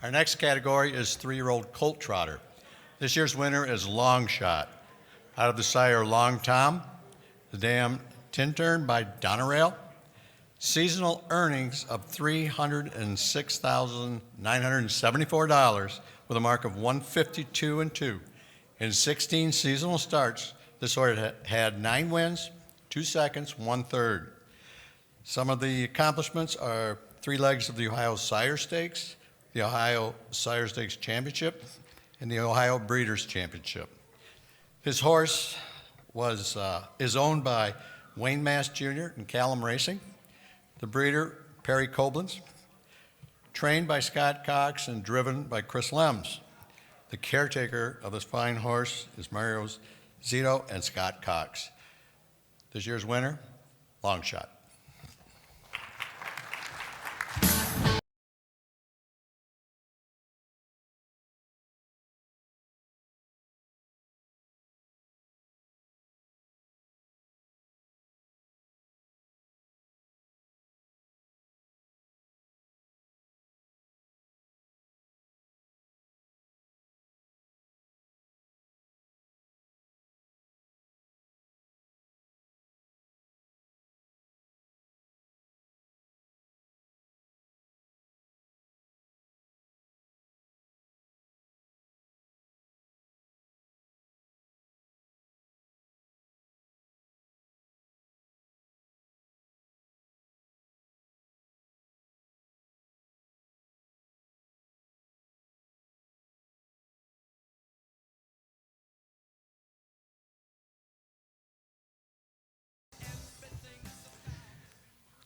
Our next category is 3-year-old colt trotter. This year's winner is Longshot. Out of the sire Long Tom, the dam Tintern by Donerail. Seasonal earnings of $306,974 with a mark of 152 and 2. In 16 seasonal starts, this horse had 9 wins, 2 seconds, 1 third. Some of the accomplishments are 3 legs of the Ohio Sire Stakes, the Ohio Sire Stakes Championship, and the Ohio Breeders' Championship. His horse is owned by Wayne Mast Jr. and Callum Racing. The breeder, Perry Koblenz, trained by Scott Cox and driven by Chris Lems. The caretaker of this fine horse is Mario Zito and Scott Cox. This year's winner, Longshot.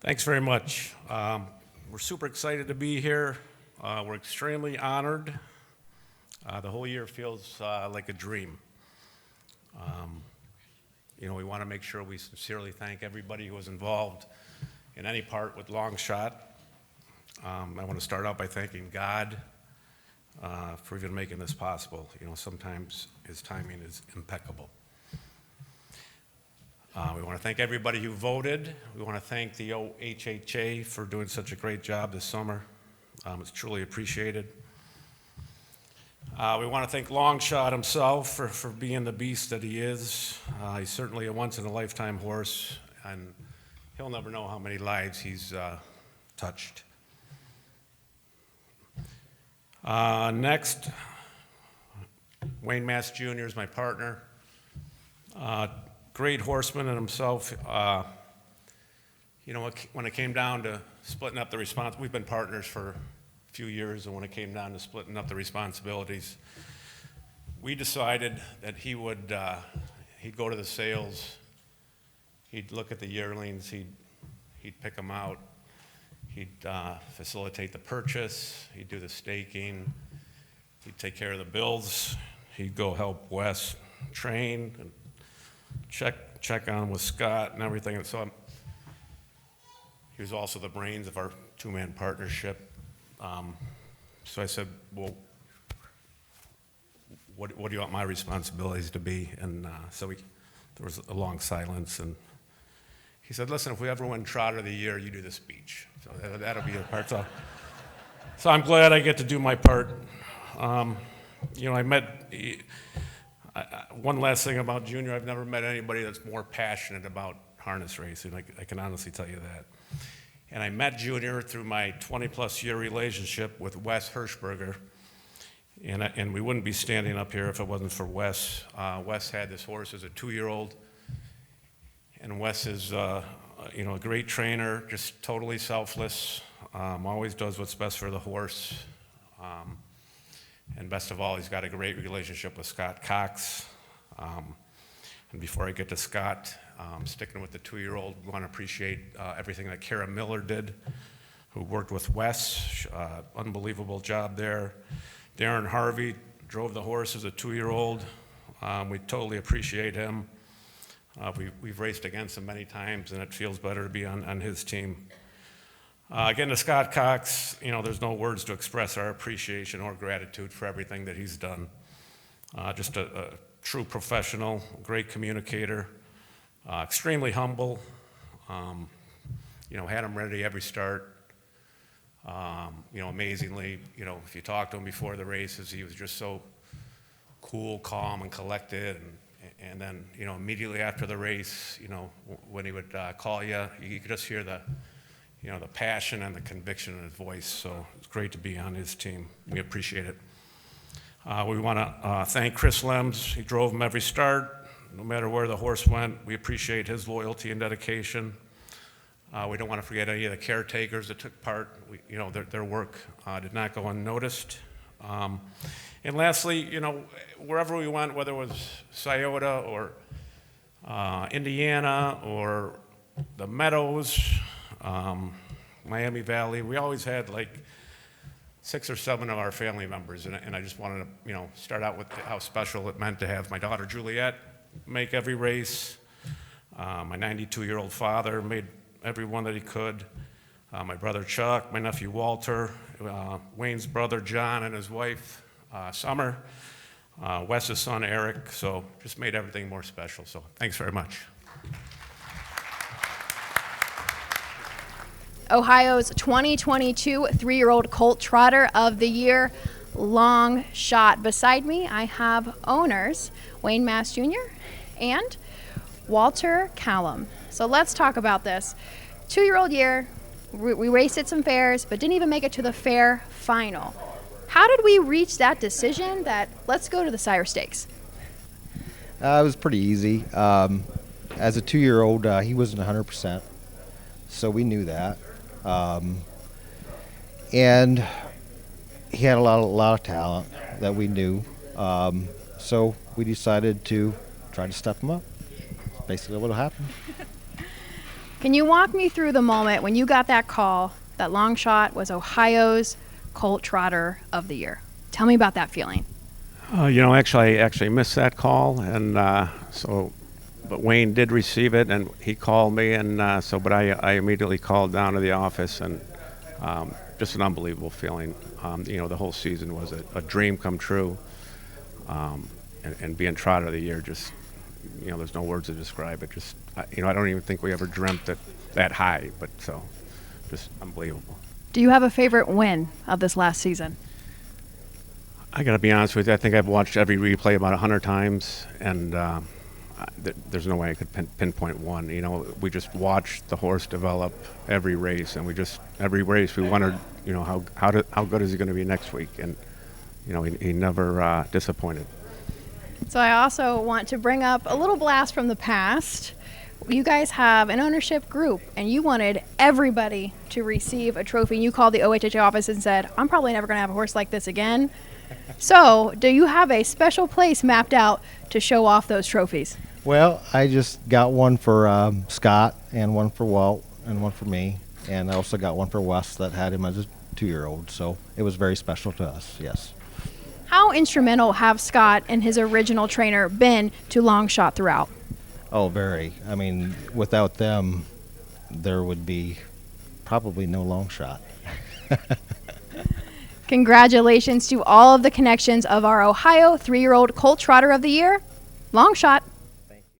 Thanks very much. We're super excited to be here. We're extremely honored. The whole year feels like a dream. We want to make sure we sincerely thank everybody who was involved in any part with Longshot. I want to start out by thanking God for even making this possible. Sometimes His timing is impeccable. We want to thank everybody who voted. We want to thank the OHHA for doing such a great job this summer. It's truly appreciated. We want to thank Longshot himself for being the beast that he is. He's certainly a once-in-a-lifetime horse, and he'll never know how many lives he's touched. Next, Wayne Mast Jr. is my partner. Great horseman in himself. When it came down to splitting up the we've been partners for a few years, and when it came down to splitting up the responsibilities, we decided that he'd go to the sales, he'd look at the yearlings, he'd pick them out, he'd facilitate the purchase, he'd do the staking, he'd take care of the bills, he'd go help Wes train and check on with Scott and everything. And so he was also the brains of our 2-man partnership. So I said, well, what do you want my responsibilities to be? And so there was a long silence, and he said, listen, if we ever win Trotter of the Year, you do the speech. So that'll be your part. So I'm glad I get to do my part. One last thing about Junior, I've never met anybody that's more passionate about harness racing. I can honestly tell you that. And I met Junior through my 20-plus year relationship with Wes Hirschberger. And we wouldn't be standing up here if it wasn't for Wes. Wes had this horse as a 2-year-old. And Wes is a great trainer, just totally selfless, always does what's best for the horse. And best of all, he's got a great relationship with Scott Cox. And before I get to Scott, sticking with the 2-year-old, we want to appreciate everything that Kara Miller did, who worked with Wes. Unbelievable job there. Darren Harvey drove the horse as a 2-year-old. We totally appreciate him. We've raced against him many times, and it feels better to be on his team. Again, to Scott Cox, there's no words to express our appreciation or gratitude for everything that he's done. Just a true professional, great communicator, extremely humble. Had him ready every start. Amazingly, if you talked to him before the races, he was just so cool, calm, and collected. And then, immediately after the race, when he would call you, you could just hear the passion and the conviction in his voice. So it's great to be on his team. We appreciate it. We want to thank Chris Lems. He drove him every start, no matter where the horse went. We appreciate his loyalty and dedication. We don't want to forget any of the caretakers that took part. Their work did not go unnoticed. And lastly, wherever we went, whether it was Scioto or Indiana or the Meadows, Miami Valley, we always had like 6 or 7 of our family members. And I just wanted to, start out with how special it meant to have my daughter Juliet make every race. My 92-year-old father made every one that he could. My brother Chuck, my nephew Walter, Wayne's brother John and his wife Summer, Wes's son Eric. So just made everything more special. So thanks very much. Ohio's 2022 3-year-old colt trotter of the year, Longshot. Beside me, I have owners Wayne Mass Jr. and Walter Callum. So let's talk about this. 2-year-old year, we raced at some fairs, but didn't even make it to the fair final. How did we reach that decision that let's go to the Sire Stakes? It was pretty easy. As a 2-year-old, he wasn't 100%, so we knew that. And he had a lot of talent that we knew. So we decided to try to step him up. That's basically what happened. Can you walk me through the moment when you got that call that Longshot was Ohio's colt trotter of the year? Tell me about that feeling. I actually missed that call, and but Wayne did receive it, and he called me, and but I immediately called down to the office, and just an unbelievable feeling. The whole season was a dream come true, and being trotter of the year, just there's no words to describe it. Just I don't even think we ever dreamt it that high, but so just unbelievable. Do you have a favorite win of this last season? I got to be honest with you. I think I've watched every replay about 100 times, and there's no way I could pinpoint one. We just watched the horse develop every race, and every race we wondered, how good is he going to be next week? And he never disappointed. So I also want to bring up a little blast from the past. You guys have an ownership group, and you wanted everybody to receive a trophy. And you called the OHHA office and said, "I'm probably never going to have a horse like this again." So do you have a special place mapped out to show off those trophies? Well, I just got one for Scott and one for Walt and one for me. And I also got one for Wes that had him as a 2-year-old. So it was very special to us, yes. How instrumental have Scott and his original trainer been to Longshot throughout? Oh, very. I mean, without them, there would be probably no Longshot. Congratulations to all of the connections of our Ohio 3-year-old colt trotter of the year, Longshot.